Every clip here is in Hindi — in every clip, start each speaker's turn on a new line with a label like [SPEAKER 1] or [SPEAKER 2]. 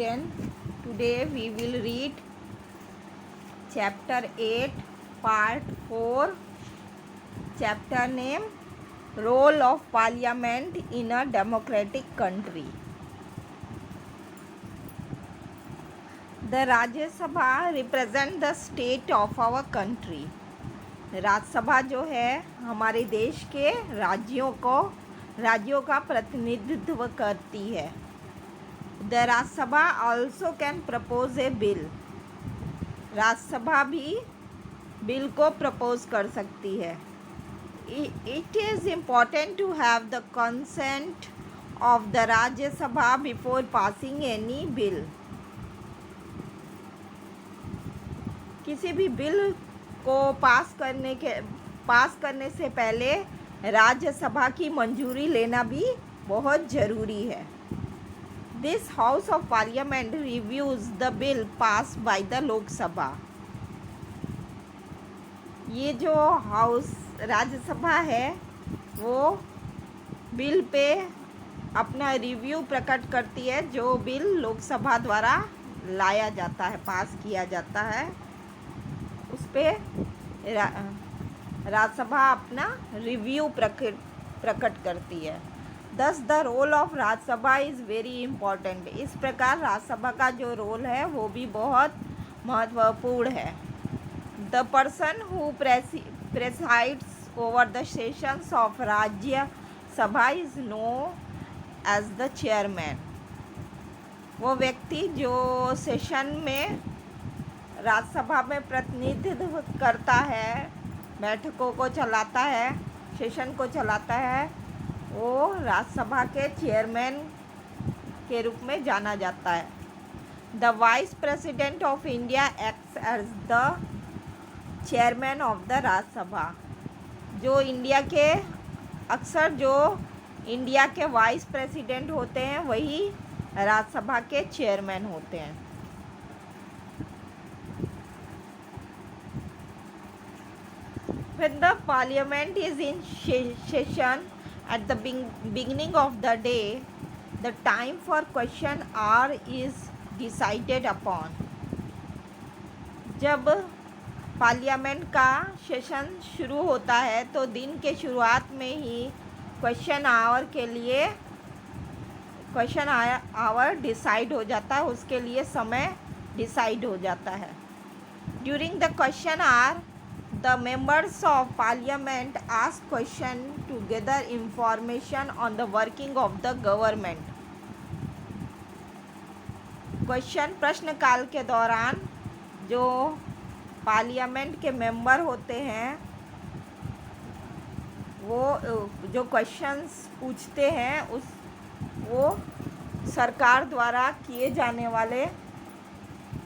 [SPEAKER 1] student, today we will read chapter 8 part 4, chapter name Role of Parliament in a Democratic Country. The Rajya Sabha represent the state of our country. Rajya Sabha जो है हमारे देश के राज्यों का प्रतिनिधित्व करती है. The Rajya Sabha also can propose a bill. Rajya Sabha भी बिल को प्रपोज कर सकती है. It is important to have the consent of the Rajya Sabha before passing any bill. किसी भी बिल को पास करने से पहले राज्यसभा की मंजूरी लेना भी बहुत ज़रूरी है. This house of parliament reviews the bill pass by the Lok Sabha. ये जो हाउस राज्यसभा है वो बिल पे अपना रिव्यू प्रकट करती है जो बिल लोकसभा द्वारा लाया जाता है, पास किया जाता है. उस पर राज्यसभा अपना रिव्यू प्रकट करती है. Thus the role of Rajya Sabha is very important. इस प्रकार राज्यसभा का जो रोल है वो भी बहुत महत्वपूर्ण है. The person who presides over the sessions of Rajya Sabha is known as the chairman. वो व्यक्ति जो सेशन में राज्यसभा में प्रतिनिधित्व करता है, बैठकों को चलाता है, सेशन को चलाता है, वो राज्यसभा के चेयरमैन के रूप में जाना जाता है. The vice president of India acts as the chairman of the Rajya Sabha. जो इंडिया के वाइस प्रेसिडेंट होते हैं वही राज्यसभा के चेयरमैन होते हैं. When the parliament is in session at the beginning of the day, the time for question hour is decided upon. जब पार्लियामेंट का सेशन शुरू होता है तो दिन के शुरुआत में ही क्वेश्चन आवर डिसाइड हो जाता है, उसके लिए समय डिसाइड हो जाता है. During the question hour the members of parliament ask questions to gather information on the working of the government. प्रश्न काल के दौरान जो पार्लियामेंट के मेंबर होते हैं वो जो क्वेश्चंस पूछते हैं वो सरकार द्वारा किए जाने वाले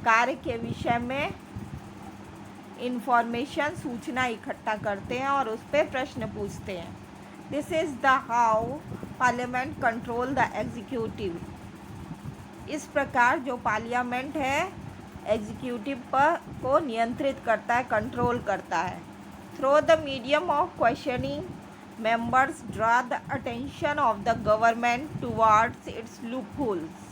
[SPEAKER 1] कार्य के विषय में इंफॉर्मेशन सूचना इकट्ठा करते हैं और उस पर प्रश्न पूछते हैं. This is the how parliament control the executive. इस प्रकार जो पार्लियामेंट है एग्जीक्यूटिव को नियंत्रित करता है, कंट्रोल करता है. Through the medium of questioning members draw the attention of the government towards it's loopholes.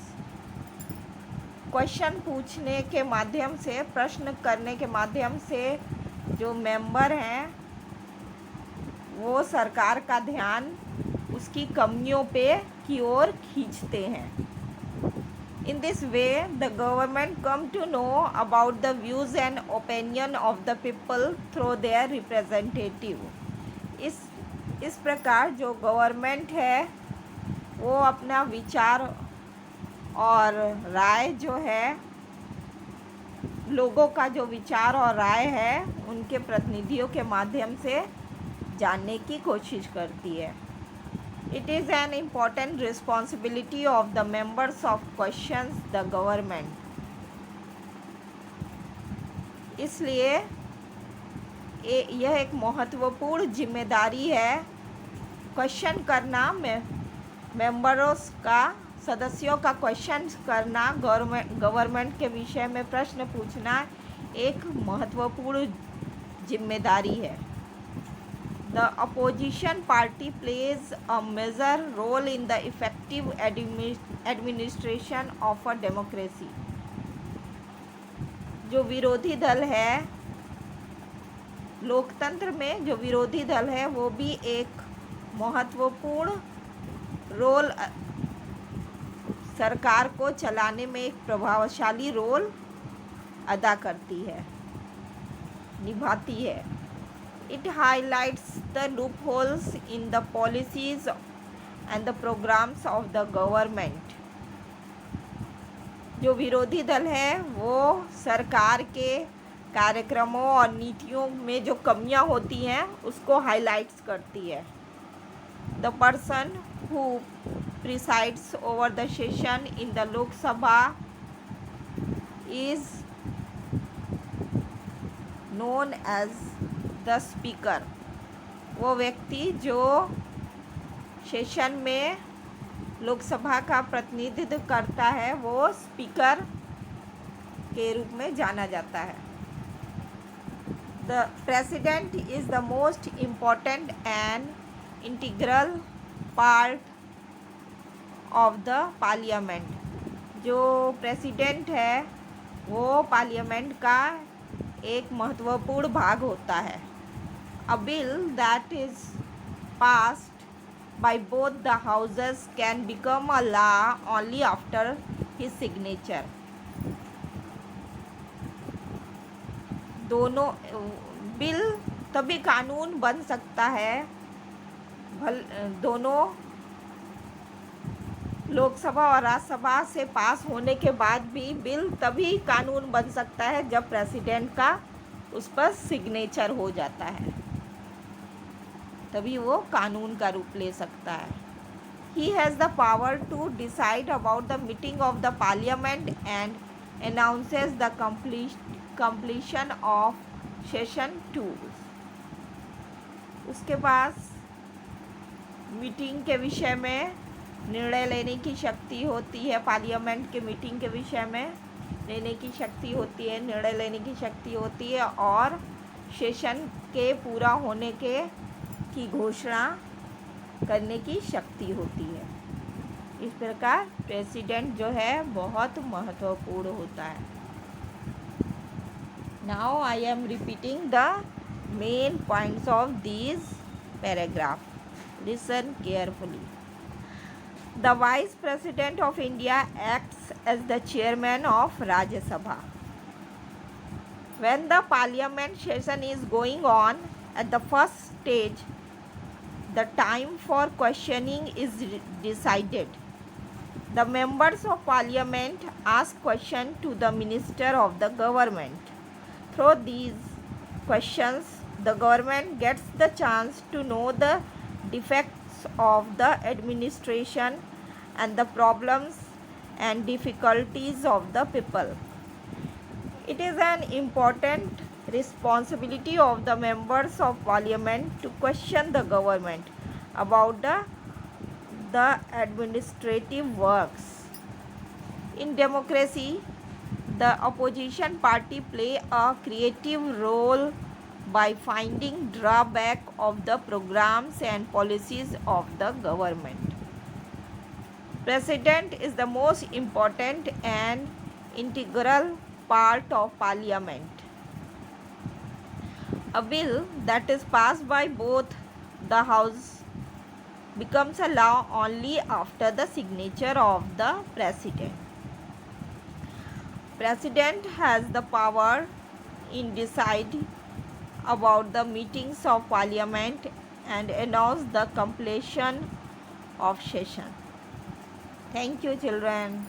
[SPEAKER 1] Question पूछने के माध्यम से, प्रश्न करने के माध्यम से जो मेंबर हैं वो सरकार का ध्यान उसकी कमियों की ओर खींचते हैं. In this way the government come to know about the views and opinion of the people through their representative. इस प्रकार जो गवर्नमेंट है वो अपना विचार और राय जो है, लोगों का जो विचार और राय है उनके प्रतिनिधियों के माध्यम से जानने की कोशिश करती है. It is an important responsibility of the members of questions the government. इसलिए यह एक महत्वपूर्ण जिम्मेदारी है क्वेश्चन करना, सदस्यों का क्वेश्चन करना, गवर्नमेंट के विषय में प्रश्न पूछना एक महत्वपूर्ण जिम्मेदारी है. The opposition party plays a major role in the effective administration of a democracy. जो विरोधी दल है, लोकतंत्र में जो विरोधी दल है वो भी एक महत्वपूर्ण रोल सरकार को चलाने में एक प्रभावशाली रोल अदा करती है, निभाती है. It highlights the loopholes in the policies and the programs of the government. जो विरोधी दल है वो सरकार के कार्यक्रमों और नीतियों में जो कमियां होती हैं उसको हाईलाइट्स करती है. The person who presides over the session in the Lok Sabha is known as the speaker. वो व्यक्ति जो सेशन में लोकसभा का प्रतिनिधित्व करता है वो स्पीकर के रूप में जाना जाता है. The president is the most important and integral part of the parliament. जो प्रेसिडेंट है वो पार्लियामेंट का एक महत्वपूर्ण भाग होता है. A bill that is passed by both the houses can become a law only after his signature. दोनों बिल तभी कानून बन सकता है, दोनों लोकसभा और राज्यसभा से पास होने के बाद भी बिल तभी कानून बन सकता है जब प्रेसिडेंट का उस पर सिग्नेचर हो जाता है, तभी वो कानून का रूप ले सकता है. He has the power to decide about the meeting of the parliament and announces the completion of session 2. उसके पास मीटिंग के विषय में निर्णय लेने की शक्ति होती है, पार्लियामेंट के मीटिंग के विषय में लेने की शक्ति होती है, निर्णय लेने की शक्ति होती है और सेशन के पूरा होने की घोषणा करने की शक्ति होती है. इस प्रकार प्रेसिडेंट जो है बहुत महत्वपूर्ण होता है. Now I am repeating the main points of this paragraph. Listen carefully. The Vice President of India acts as the chairman of Rajya Sabha. When the parliament session is going on at the first stage, the time for questioning is decided. The members of parliament ask questions to the minister of the government. Through these questions, the government gets the chance to know the defects of the administration and the problems and difficulties of the people. It is an important responsibility of the members of parliament to question the government about the administrative works. In democracy, the opposition party play a creative role by finding drawback of the programs and policies of the government. President is the most important and integral part of parliament. A bill that is passed by both the house becomes a law only after the signature of the president. President has the power in decide about the meetings of parliament and announce the completion of session. Thank you, children.